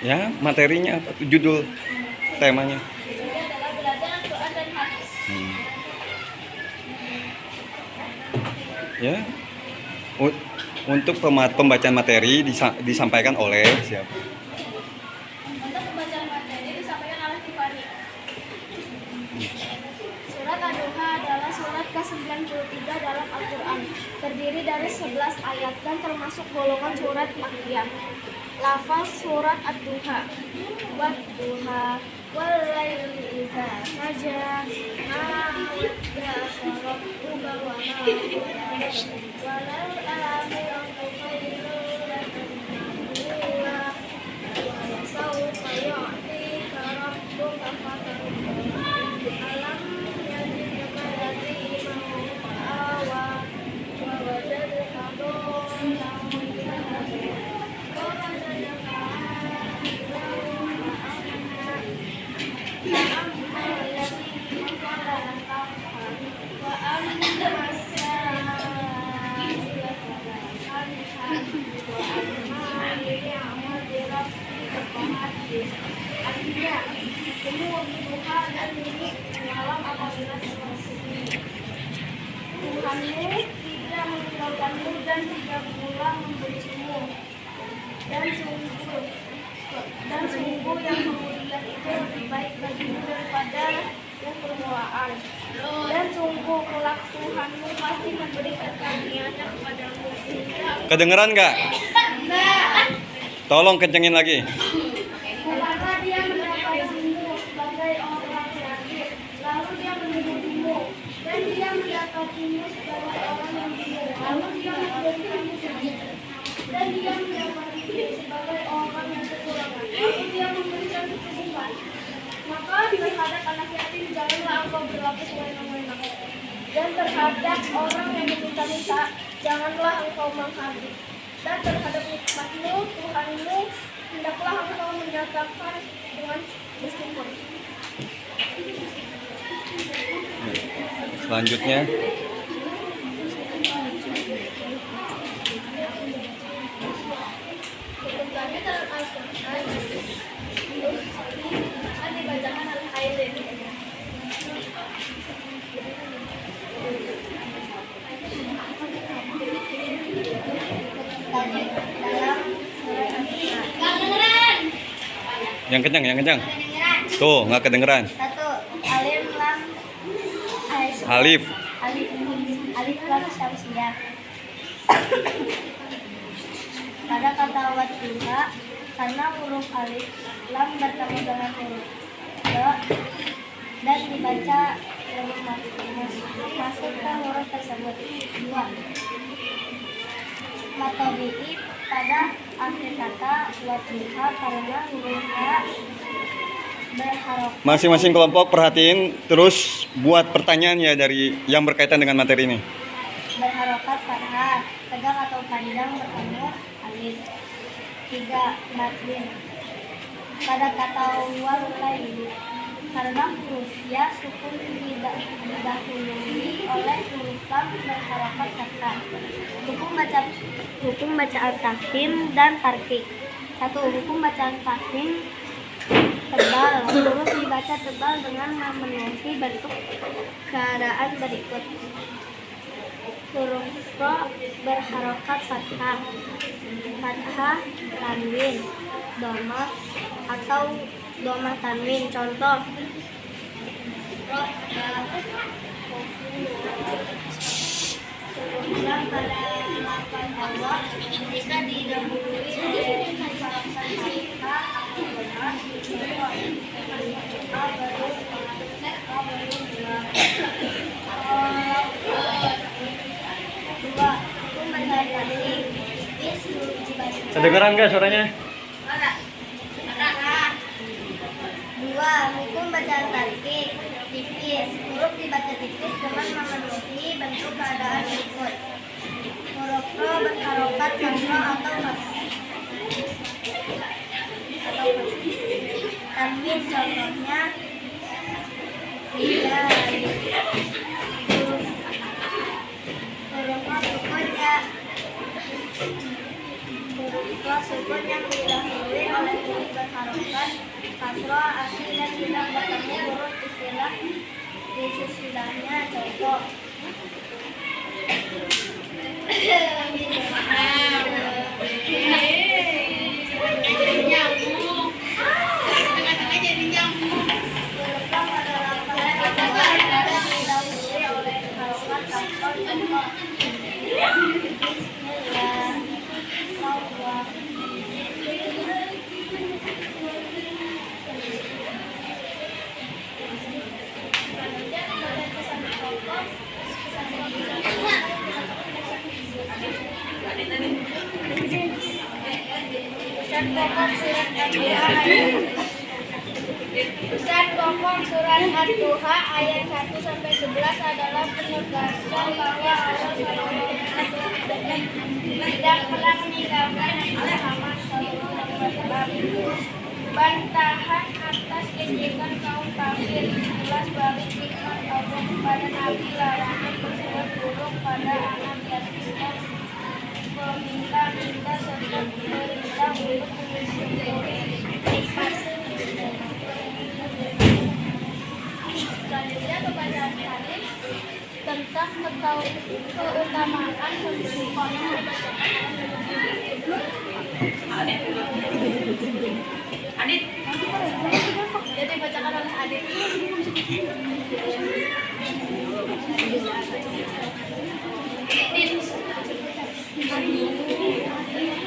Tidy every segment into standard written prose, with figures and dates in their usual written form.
Ya, materinya apa? Judul temanya. Ini adalah belajar Al-Quran dan hadis. Ya. Untuk pembacaan materi disampaikan oleh siapa? Untuk pembacaan materi disampaikan oleh Tifani. Surat Ad-Duha adalah surat ke-93 dalam Al-Quran. Terdiri dari 11 ayat dan termasuk golongan surat Makkiyah. Lafaz surat Ad-Duha. Wad-duha wal laili idza saja ma wadda'aka rabbuka wa ma qala walal akhiratu khairun laka minad dunya wa sawfa yu'tika rabbuka fatarda alam yajidka yatiman fa'awa wa wajadaka dhallan fahada wa wajadaka Tuhanmu tidak meninggalkanmu dan tidak pula membencimu, dan sungguh yang kemudian itu lebih baik bagimu daripada yang permulaan, dan sungguh kelak Tuhanmu pasti memberikan karunia-Nya kepadamu. Kedengeran nggak? Tolong kencengin lagi. Maka dia mendapatimu sebagai orang yakin, lalu dia menuduhmu, dan dia mendapatimu sebagai orang yang bingung, lalu dia menjadikanmu sujud, dan dia mendapatimu sebagai orang yang kekurangan, lalu dia memberikan kecukupan. Maka terhadap anak yatim janganlah engkau berlaku sewenang-wenang, dan terhadap orang yang meminta-minta janganlah engkau menghardik, dan terhadap nikmatmu Tuhanmu hendaklah engkau menyatakan dengan bersyukur. Selanjutnya, Ketentuannya dalam Al-Quran akan dibacakan al-Haidin. Dalam surat Al-Quran. yang kencang. Tuh, nggak kedengeran. 1. Alif lam Alif. Alif lam syamsiyah. Pada kata wadduha, karena huruf alif lam bertemu dengan huruf do dan dibaca masuk ke huruf tersebut. 2. Matobi'i pada akhir kata wadduha karena huruf ha berharokat. Masing-masing kelompok perhatiin, terus buat pertanyaan ya dari yang berkaitan dengan materi ini. Berharokat fathah, tegak atau panjang bertemu alif. 3. Madin pada kata wal laili karena huruf ya sukun didahului oleh huruf lam berharokat fathah. Hukum bacaan tafhim dan tarkik. 1. Hukum bacaan tafhim tebal. Huruf dibaca tebal dengan memenuhi bentuk keadaan berikut. Huruf ro berharokat fathah, tanwin, dhamma atau dhamma tanwin. Contoh: huruf lam pada lafaz Allah jika didahului oleh fathah atau dhamma Kedengeran nggak suaranya? 2. Hukum bacaan tarkik tipis. Huruf dibaca tipis dengan memenuhi bentuk keadaan berikut. Huruf ro berharokat kasroh atau mas. Tanwin contohnya tidak. Huruf sukun ya. Kelas sukun yang didahului oleh huruf berharokat kasroh asli dan tidak bertemu huruf istilah di sesulahnya. Contoh Welcome adalah kata yang didahului oleh harokat kasroh. Contoh Ustaz pokok surat Ad-Duha ayat 1-11 adalah penegasan bahwa Allah tidak pernah meninggalkan Nabi Muhammad SAW. Bantahan atas kritikan kaum kafir jelas balik hikmat Allah kepada Nabi, larangan berbuat buruk pada anak yatim dan meminta-minta serta perintah untuk mensyukuri nikmat. Selanjutnya pembacaan hadis tentang keutamaan mensyukuri yang Adit. Jadi bacakan oleh Adit.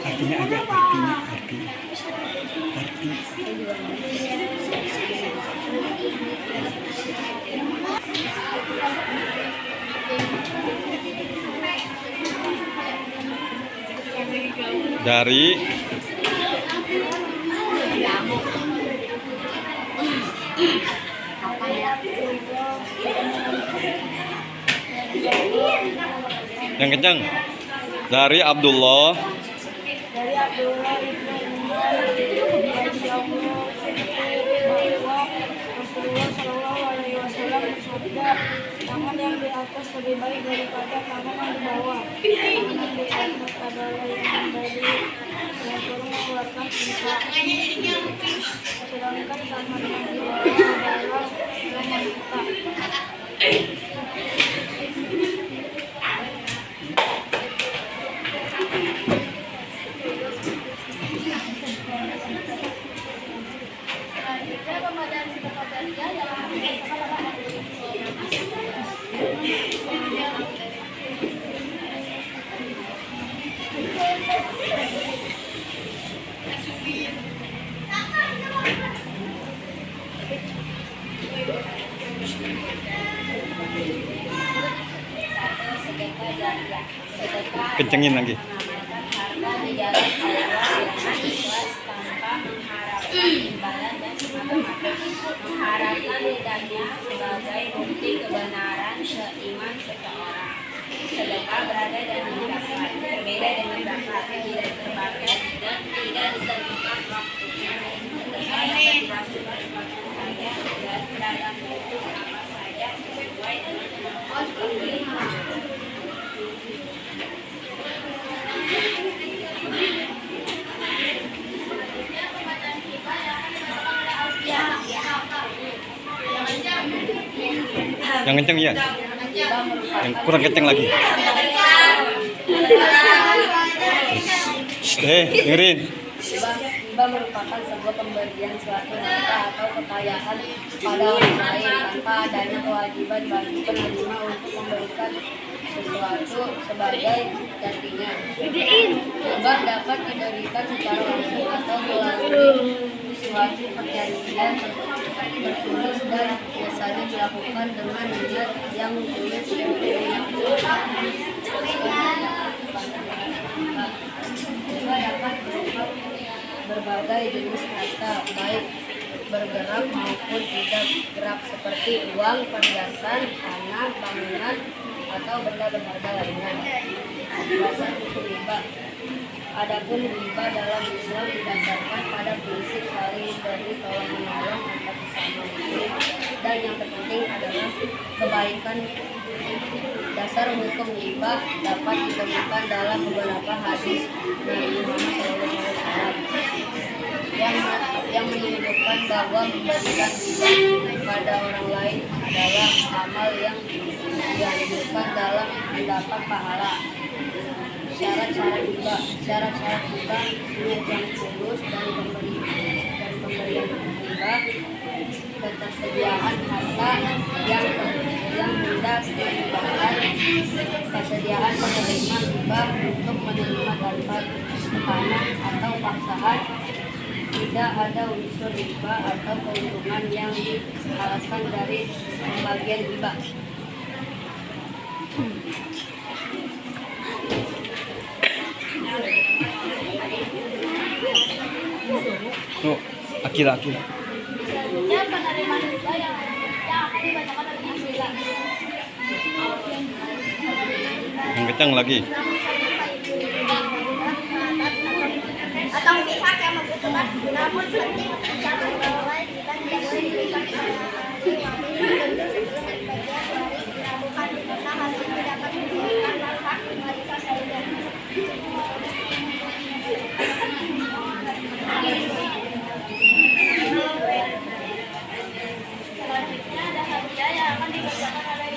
Artinya ada arti. Dari yang kencang. Dari Abdullah ibnu Umar Rasulullah Shallallahu Alaihi Wasallam bersabda, tangan yang di atas lebih baik daripada tangan yang di bawah. Tangan yang di atas adalah yang dari yang turun mengeluarkan infak, sedangkan tangan yang di bawah adalah yang meminta. Selanjutnya pembacaan sedekah jariah yang kencengin lagi. Di jalan Allah dengan ikhlas tanpa mengharapkan imbalan dan semata-mata mengharapkan ridhanya sebagai bukti kebenaran seiman seseorang. Sedekah berada dalam zakat, berbeda dengan zakat yang tidak terbatas dan tidak ditentukan waktunya. Sedekah dapat dilakukan kapan saja dan dalam bentuk apa saja sesuai dengan kemampuan pemberi. Yang kenceng ya. Yang kurang kenceng lagi. Dengerin. Hibah merupakan sebuah pemberian suatu harta atau kekayaan pada orang lain tanpa adanya kewajiban bagi penerima untuk memberikan sesuatu sebagai gantinya. Hibah dapat diberikan secara langsung atau melalui suatu perjanjian tertulis dan biasanya dilakukan dengan niat yang ditulis Hibah dapat berupa berbagai jenis harta, baik bergerak maupun tidak gerak, seperti uang, perhiasan, tanah, bangunan, atau benda berharga lainnya. Dasar hukum riba. Adapun riba dalam Islam didasarkan pada prinsip saling memberi tolong menolong antar sesama muslim, dan yang terpenting adalah kebaikan Dasar hukum hibah dapat ditemukan dalam beberapa hadis Nabi Muhammad SAW yang menunjukkan bahwa memberikan hibah kepada orang lain adalah amal yang dianjurkan dalam mendapat pahala. Syarat-syarat hibah menunjukkan tulus dan pemberian hibah, ketersediaan harta yang hendak dihibahkan, kesediaan penerima hibah untuk menerima tanpa tekanan atau paksaan, tidak ada unsur hibah atau keuntungan yang diharapkan dari pembagian hibah. Oh, Akila. Selanjutnya penerima hibah yang akan dibacakan oleh Akila. Yang kencang lagi. Atau pihak yang membutuhkan, namun penting untuk bahwa kita tidak boleh diberikan bukan karena hal itu dapat menyebabkan hak wanita saja. Selanjutnya ada hadiah yang akan dibacakan oleh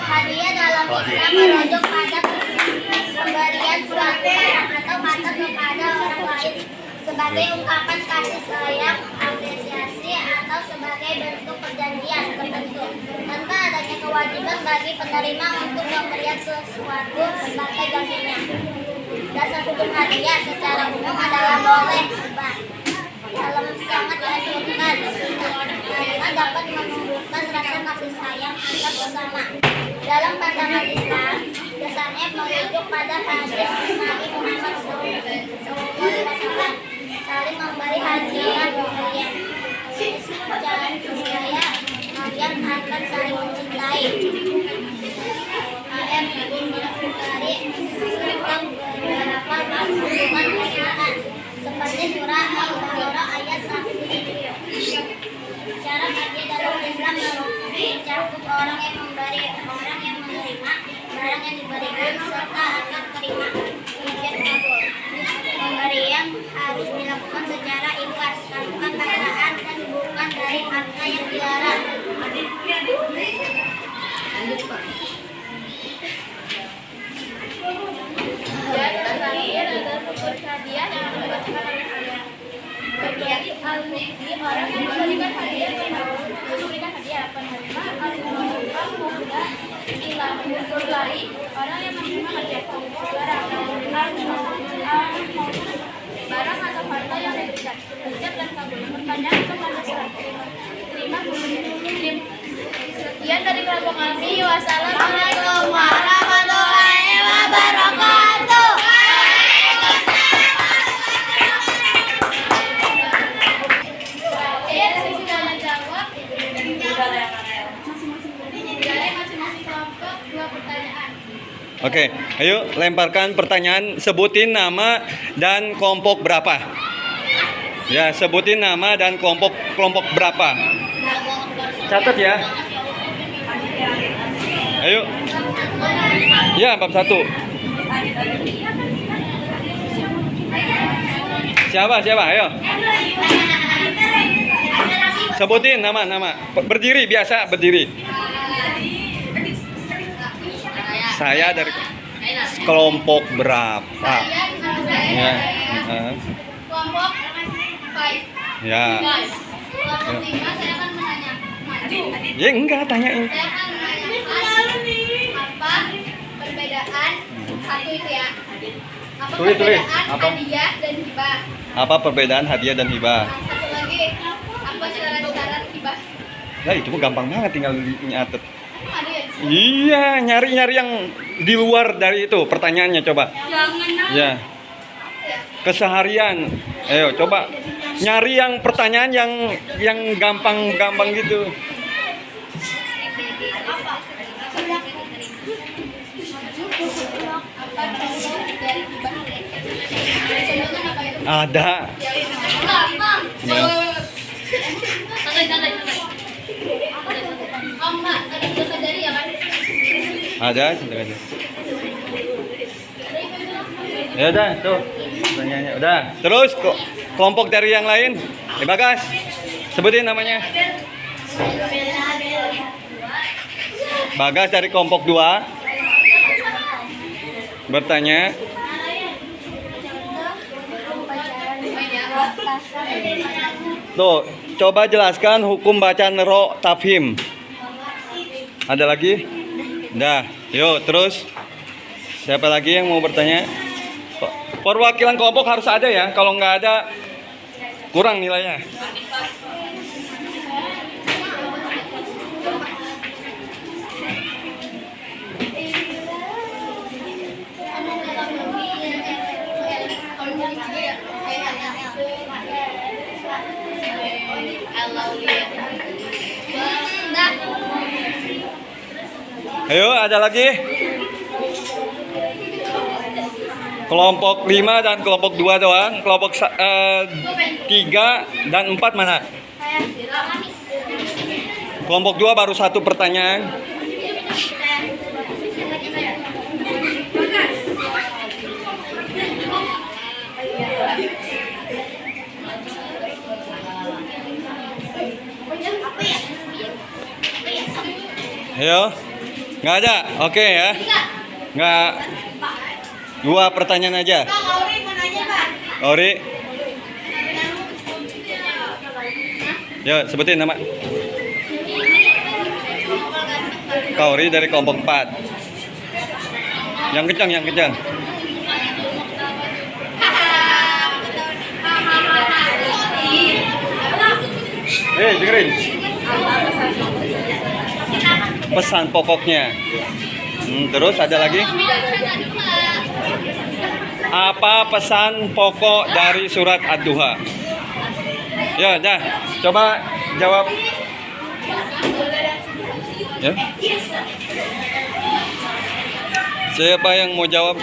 hadiah dalam Islam merujuk pada pemberian suatu atau kata kepada orang lain sebagai ungkapan kasih sayang, apresiasi, atau sebagai bentuk perjanjian tertentu tanpa adanya kewajiban bagi penerima untuk memberikan sesuatu sebagai gantinya. Dasar hukum hadiah secara umum adalah boleh hibah. Dalam sangat dianjurkan, hadiah dapat menumbuhkan rasa kasih sayang antar sesama. Dalam pandangan Islam, dasarnya merujuk pada hadis Nabi Muhammad SAW, saling memberi hadiah pemberian. Jangan percaya, kalian akan saling mencintai. Ayat dari tentang beberapa hubungan pernikahan seperti surah Al-Baqarah ayat 1. Syarat hadiah dalam Islam mencakup orang yang memberi, orang yang menerima, barang yang diberikan, serta akad terima, ijab kabul. Pemberian harus dilakukan secara ikhlas, tanpa paksaan dan bukan dari harta yang dilarang. Lanjut, Pak. Dan terakhir ada hukum hadiah yang akan dibacakan oleh saya. Hadiah al-mufti, orang yang memberikan hadiah memberikan hadiah penerima al-mufti muda ilah lain, orang yang menerima hadiah barang atau harta yang diberikan, ijab dan kabul. Pertanyaan kepada saya, terima kasih. Sekian dari kelompok kami. Wassalamualaikum warahmatullahi wabarakatuh. Sesi tanya jawab. Masing-masing kelompok 2 pertanyaan. Oke, ayo lemparkan pertanyaan. Sebutin nama dan kelompok berapa. Ya, sebutin nama dan kelompok berapa. Catat ya. Ayo. Ya, bab 1. Siapa? Ayo. Sebutin nama. Berdiri, biasa berdiri. Saya dari kelompok berapa? Ya. Kelompok 5. Ya. Kelompok 5 saya akan menanya maju. Ya enggak, tanyain. Saya akan menanyakan apa perbedaan satu itu ya. Apa Tulis. perbedaan Apa? hadiah dan hibah? Apa perbedaan hadiah dan hibah? Nah, satu lagi, apa syarat-syarat hibah? Ya itu mah gampang banget, tinggal nyatet. Ada ya? Iya, nyari yang di luar dari itu pertanyaannya coba. Jangan. Ya. Keseharian. Ayo coba nyari yang pertanyaan yang gampang gitu. Apa contoh dari hibah? Contohnya apa itu? Ada. Gampang. Ya. Ada, sebentar aja. Ya udah, tuh. Pertanyaannya udah. Terus kelompok dari yang lain. Bagas. Sebutin namanya. Bagas dari kelompok 2 bertanya. Tuh, coba jelaskan hukum bacaan ro tafhim. Ada lagi? Dah, yuk terus. Siapa lagi yang mau bertanya? Perwakilan kelompok harus ada ya. Kalau nggak ada, kurang nilainya. Ayo, ada lagi? Kelompok 5 dan kelompok 2 doang. Kelompok 3 dan 4 mana? Kelompok 2 baru 1 pertanyaan. Ayo. Nggak ada? Oke ya. Nggak. 2 pertanyaan aja. Ori. Ya, sebutin nama. Kauri dari kelompok 4. Yang kencang, yang kencang. Dengerin. Pesan pokoknya. Terus ada lagi? Apa pesan pokok dari surat Ad-Duha? Ya, dah. Coba jawab. Ya. Siapa yang mau jawab?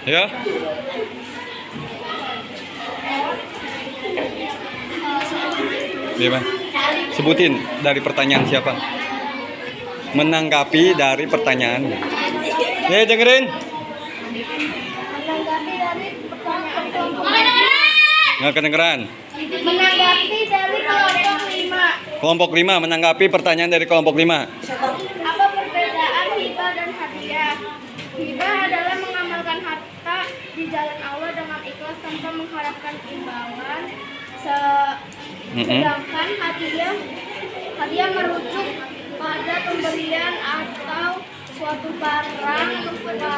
Ya. Gimana? Sebutin dari pertanyaan siapa? Menanggapi dari pertanyaan. Ya, dengerin. Menanggapi dari pertanyaan Nggak kedengeran. menanggapi dari kelompok 5. Kelompok 5 menanggapi pertanyaan dari kelompok 5. Apa perbedaan hibah dan hadiah? Hibah adalah mengamalkan harta di jalan Allah dengan ikhlas tanpa mengharapkan imbalan. Sedangkan hadiah merujuk pada pemberian atau suatu barang kepada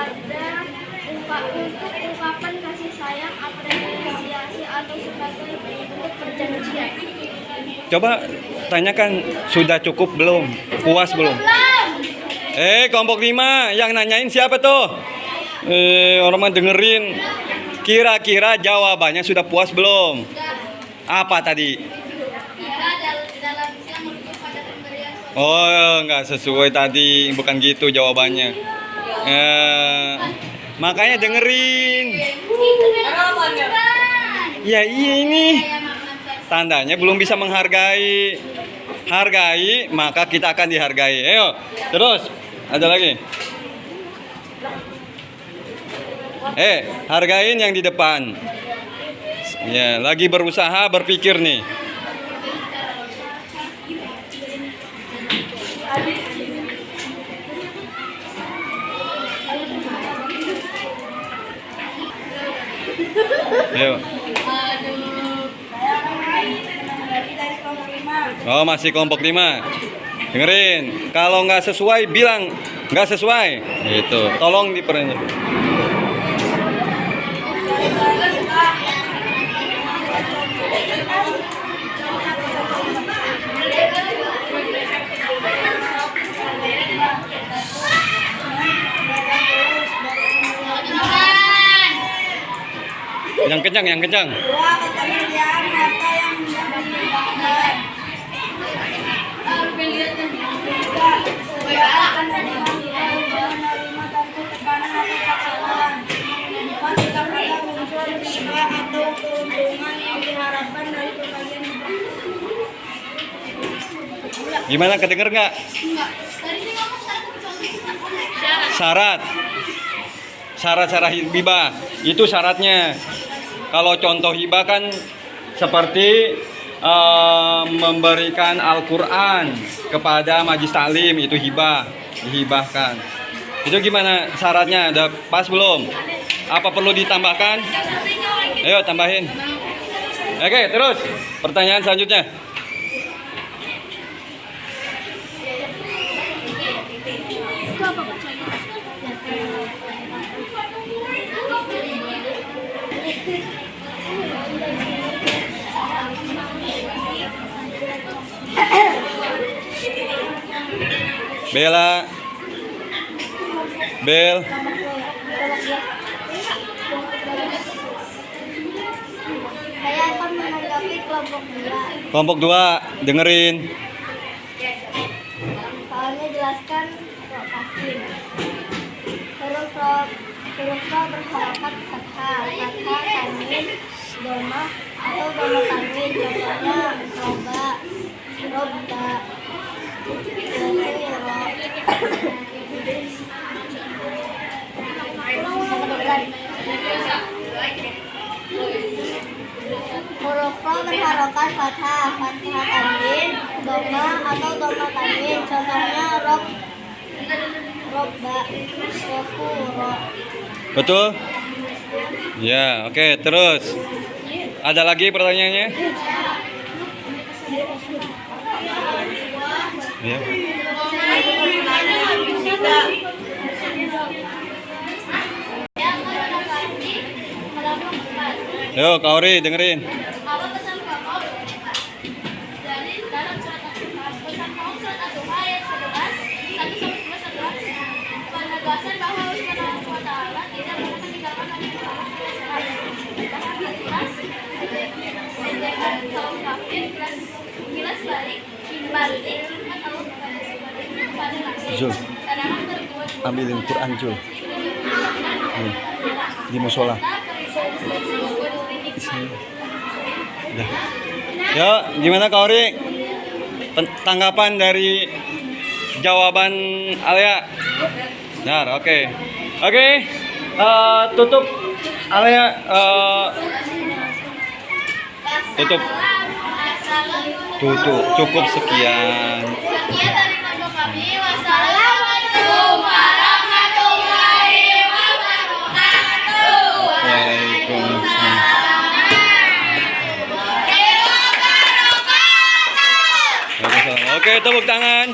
untuk ungkapan kasih sayang, apresiasi atau sebagai bentuk perjanjian. Coba tanyakan, sudah cukup belum? Puas belum? Kelompok 5 yang nanyain siapa tuh? Orang mah dengerin. Kira-kira jawabannya sudah puas belum? Apa tadi? Oh, nggak sesuai tadi. Bukan gitu jawabannya. Makanya dengerin. Ya ini tandanya belum bisa menghargai. Hargai, maka kita akan dihargai. Ayo, terus. Ada lagi. Hargain yang di depan. Ya, lagi berusaha berpikir nih. Ayo. Oh, masih kelompok 5. Dengerin. Kalau nggak sesuai, bilang nggak sesuai. Gitu. Tolong diperhatikan. Yang kencang, yang kencang. 2. Ketersediaan harta yang dihibahkan. 3. Kesediaan penerima hibah menerima tanpa tekanan atau paksaan. 4. Jika ada unsur riba atau keuntungan yang diharapkan dari pembagian hibah. Gimana, kedenger nggak? Syarat. Syarat-syarat hibah itu syaratnya. Kalau contoh hibah kan seperti memberikan Al-Quran kepada majlis taklim, itu hibah, dihibahkan. Itu gimana syaratnya? Ada pas belum? Apa perlu ditambahkan? Ayo tambahin. Oke, terus pertanyaan selanjutnya. Bella, Bel, Saya akan menanggapi kelompok 2. kelompok 2, dengerin. Soalnya jelaskan rok kafir. Huruf ro berharakat fathah, tanwin, dhamma atau dhamma tanwin. Contohnya roba, robba, huruf ro berharokat fathah, tanwin, dhamma atau dhamma tanwin. Contohnya robba, rofu, ro. Betul? Ya, oke, terus. Ada lagi pertanyaannya? Ya. Yo, Kauri, dengerin. Apa pesan pokok? Dari dalam surat Al-Qur'an, pesan pokok surat Al-Qur'an ayat 11, 1 sampai 11 adalah penegasan bahwa Allah Subhanahu wa Ta'ala tidak pernah meninggalkan Nabi Muhammad SAW. Bahkan jelas, tindakan kaum kafir jelas balik atau kepada Nabi. Zul, Kadang terbuat ambilin Quran, Jul. Di musola. Udah. Yo, gimana Kauri? Tanggapan dari jawaban Alia? Benar, oke. Oke, tutup Alia. Tutup. Cukup sekian. Sekian dari kelompok kami. Wassalamualaikum warahmatullahi wabarakatuh. Waalaikumsalam. Oke, tepuk tangan.